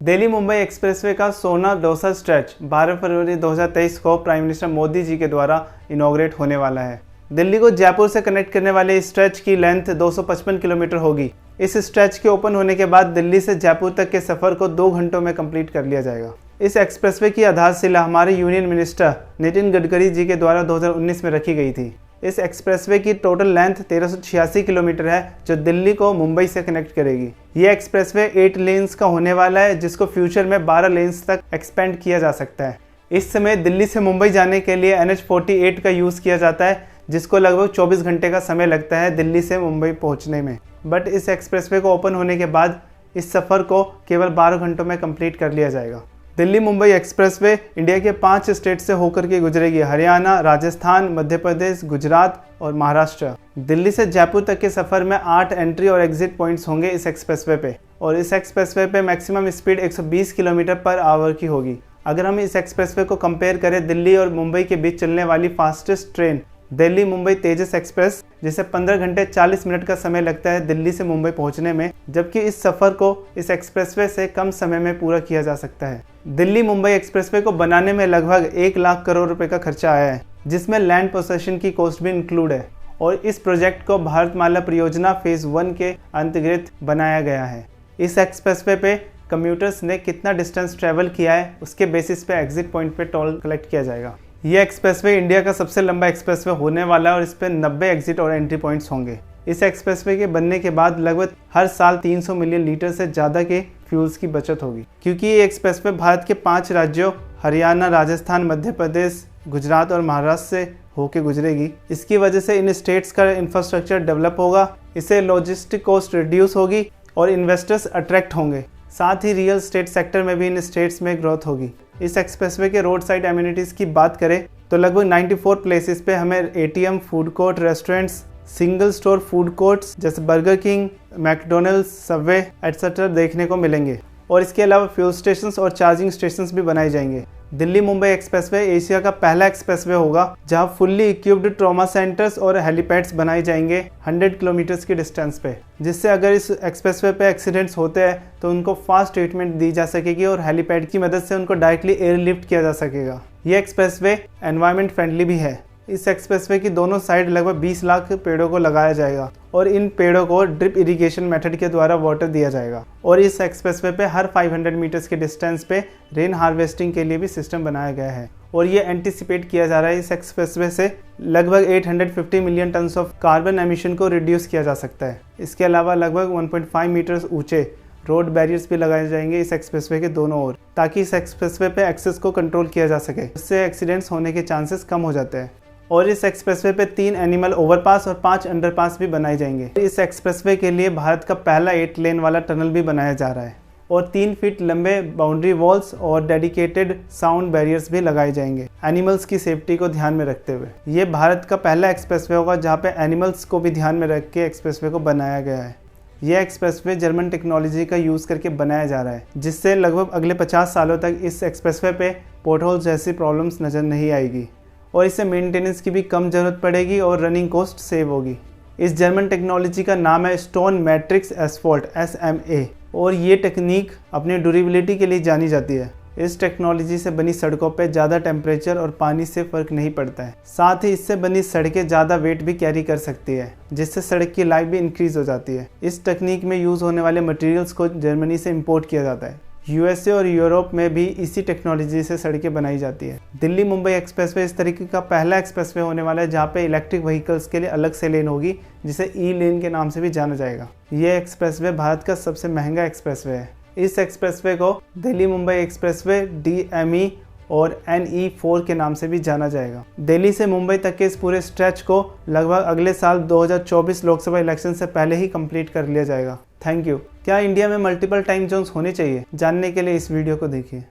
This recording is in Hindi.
दिल्ली मुंबई एक्सप्रेसवे का सोना डोसा स्ट्रेच 12 फरवरी 2023 को प्राइम मिनिस्टर मोदी जी के द्वारा इनॉग्रेट होने वाला है। दिल्ली को जयपुर से कनेक्ट करने वाले इस स्ट्रेच की लेंथ 255 किलोमीटर होगी। इस स्ट्रेच के ओपन होने के बाद दिल्ली से जयपुर तक के सफर को 2 घंटों में कंप्लीट कर लिया जाएगा। इस एक्सप्रेसवे की आधारशिला हमारे यूनियन मिनिस्टर नितिन गडकरी जी के द्वारा 2019 में रखी गई थी। इस एक्सप्रेसवे की टोटल लेंथ 1386 किलोमीटर है, जो दिल्ली को मुंबई से कनेक्ट करेगी। ये एक्सप्रेसवे 8 लेन्स का होने वाला है, जिसको फ्यूचर में 12 लेन्स तक एक्सपेंड किया जा सकता है। इस समय दिल्ली से मुंबई जाने के लिए NH-48 का यूज़ किया जाता है, जिसको लगभग 24 घंटे का समय लगता है दिल्ली से मुंबई पहुंचने में। बट इस एक्सप्रेसवे को ओपन होने के बाद इस सफ़र को केवल 12 घंटों में कंप्लीट कर लिया जाएगा। दिल्ली मुंबई एक्सप्रेसवे इंडिया के 5 स्टेट से होकर के गुजरेगी: हरियाणा, राजस्थान, मध्य प्रदेश, गुजरात और महाराष्ट्र। दिल्ली से जयपुर तक के सफ़र में 8 एंट्री और एग्जिट पॉइंट्स होंगे इस एक्सप्रेसवे पे, और इस एक्सप्रेसवे पे maximum speed 120 kilometre per hour की होगी। अगर हम इस एक्सप्रेसवे को कंपेयर करें दिल्ली और मुंबई के बीच चलने वाली फास्टेस्ट ट्रेन दिल्ली मुंबई तेजस एक्सप्रेस, जिसे 15 घंटे 40 मिनट का समय लगता है दिल्ली से मुंबई पहुंचने में, जबकि इस सफ़र को इस एक्सप्रेसवे से कम समय में पूरा किया जा सकता है। दिल्ली मुंबई एक्सप्रेसवे को बनाने में लगभग 1 लाख करोड़ रुपए का खर्चा आया है, जिसमें लैंड पोसेशन की कॉस्ट भी इंक्लूड है, और इस प्रोजेक्ट को भारतमाला परियोजना फेज़ 1 के अंतर्गत बनाया गया है। इस एक्सप्रेसवे पे कम्यूटर्स ने कितना डिस्टेंस ट्रैवल किया है, उसके बेसिस पे एग्जिट पॉइंट पे टोल कलेक्ट किया जाएगा। यह एक्सप्रेसवे इंडिया का सबसे लंबा एक्सप्रेसवे होने वाला है, और इस पे 90 एग्जिट और एंट्री पॉइंट्स होंगे। इस एक्सप्रेसवे के बनने के बाद लगभग हर साल 300 मिलियन लीटर से ज़्यादा के फ्यूल्स की बचत होगी, क्योंकि ये एक्सप्रेसवे भारत के 5 राज्यों हरियाणा, राजस्थान, मध्य प्रदेश, गुजरात और महाराष्ट्र से होकर गुजरेगी। इसकी वजह से इन स्टेट्स का इंफ्रास्ट्रक्चर डेवलप होगा, इससे लॉजिस्टिक कॉस्ट रिड्यूस होगी और इन्वेस्टर्स अट्रैक्ट होंगे। साथ ही रियल स्टेट सेक्टर में भी इन स्टेट्स में ग्रोथ होगी। इस एक्सप्रेसवे के रोड साइड एमिनिटीज़ की बात करें तो लगभग 94 प्लेसेस पे हमें ATM, food court, restaurants, single store food courts जैसे Burger King, McDonald's, Subway etcetera देखने को मिलेंगे, और इसके अलावा फ्यूल स्टेशंस और चार्जिंग स्टेशंस भी बनाए जाएंगे। दिल्ली मुंबई एक्सप्रेसवे एशिया का पहला एक्सप्रेसवे होगा जहां फुल्ली इक्विप्ड ट्रॉमा सेंटर्स और हेलीपैड्स बनाए जाएंगे 100 किलोमीटर्स की डिस्टेंस पे, जिससे अगर इस एक्सप्रेसवे पे एक्सीडेंट्स होते हैं तो उनको फास्ट ट्रीटमेंट दी जा सकेगी और हेलीपैड की मदद से उनको डायरेक्टली एयरलिफ्ट किया जा सकेगा। ये एक्सप्रेसवे एनवायरनमेंट फ्रेंडली भी है। इस एक्सप्रेसवे की दोनों साइड लगभग 20 लाख पेड़ों को लगाया जाएगा, और इन पेड़ों को ड्रिप इरिगेशन मेथड के द्वारा वाटर दिया जाएगा। और इस एक्सप्रेसवे पे हर 500 मीटर्स के डिस्टेंस पे रेन हार्वेस्टिंग के लिए भी सिस्टम बनाया गया है, और ये एंटिसिपेट किया जा रहा है इस एक्सप्रेसवे से लगभग 850 million ton of carbon emission को रिड्यूस किया जा सकता है। इसके अलावा लगभग 1.5 मीटर्स ऊंचे रोड बैरियर्स भी लगाए जाएंगे इस एक्सप्रेसवे के दोनों ओर, ताकि इस एक्सप्रेसवे पे एक्सेस को कंट्रोल किया जा सके। इससे एक्सीडेंट्स होने के चांसेस कम हो जाते हैं। और इस एक्सप्रेसवे पे 3 एनिमल ओवरपास और 5 अंडरपास भी बनाए जाएंगे। इस एक्सप्रेसवे के लिए भारत का पहला 8 लेन वाला टनल भी बनाया जा रहा है, और 3 फीट लंबे बाउंड्री वॉल्स और डेडिकेटेड साउंड बैरियर्स भी लगाए जाएंगे एनिमल्स की सेफ्टी को ध्यान में रखते हुए। ये भारत का पहला एक्सप्रेसवे होगा जहाँ पे एनिमल्स को भी ध्यान में रख के एक्सप्रेसवे को बनाया गया है। यह एक्सप्रेसवे जर्मन टेक्नोलॉजी का यूज़ करके बनाया जा रहा है, जिससे लगभग अगले 50 सालों तक इस एक्सप्रेसवे पे पोर्टहोल्स जैसी प्रॉब्लम्स नज़र नहीं आएगी, और इससे मेंटेनेंस की भी कम ज़रूरत पड़ेगी और रनिंग कॉस्ट सेव होगी। इस जर्मन टेक्नोलॉजी का नाम है स्टोन मैट्रिक्स एस्फॉल्ट SMA, और ये टेक्निक अपनी ड्यूरेबिलिटी के लिए जानी जाती है। इस टेक्नोलॉजी से बनी सड़कों पे ज़्यादा टेम्परेचर और पानी से फ़र्क नहीं पड़ता है। साथ ही इससे बनी सड़कें ज़्यादा वेट भी कैरी कर सकती है, जिससे सड़क की लाइफ भी इंक्रीज़ हो जाती है। इस टेक्निक में यूज़ होने वाले मटेरियल्स को जर्मनी से इंपोर्ट किया जाता है। USA और यूरोप में भी इसी टेक्नोलॉजी से सड़कें बनाई जाती है। दिल्ली मुंबई एक्सप्रेसवे इस तरीके का पहला एक्सप्रेसवे होने वाला है जहाँ पे इलेक्ट्रिक व्हीकल्स के लिए अलग से लेन होगी, जिसे E-लेन के नाम से भी जाना जाएगा। यह एक्सप्रेसवे भारत का सबसे महंगा एक्सप्रेसवे है। इस एक्सप्रेसवे को दिल्ली मुंबई एक्सप्रेसवे DME और NE4 के नाम से भी जाना जाएगा। दिल्ली से मुंबई तक के इस पूरे स्ट्रेच को लगभग अगले साल 2024 लोकसभा इलेक्शन से पहले ही कंप्लीट कर लिया जाएगा। Thank you. क्या इंडिया में मल्टीपल टाइम जोन्स होने चाहिए? जानने के लिए इस वीडियो को देखिए।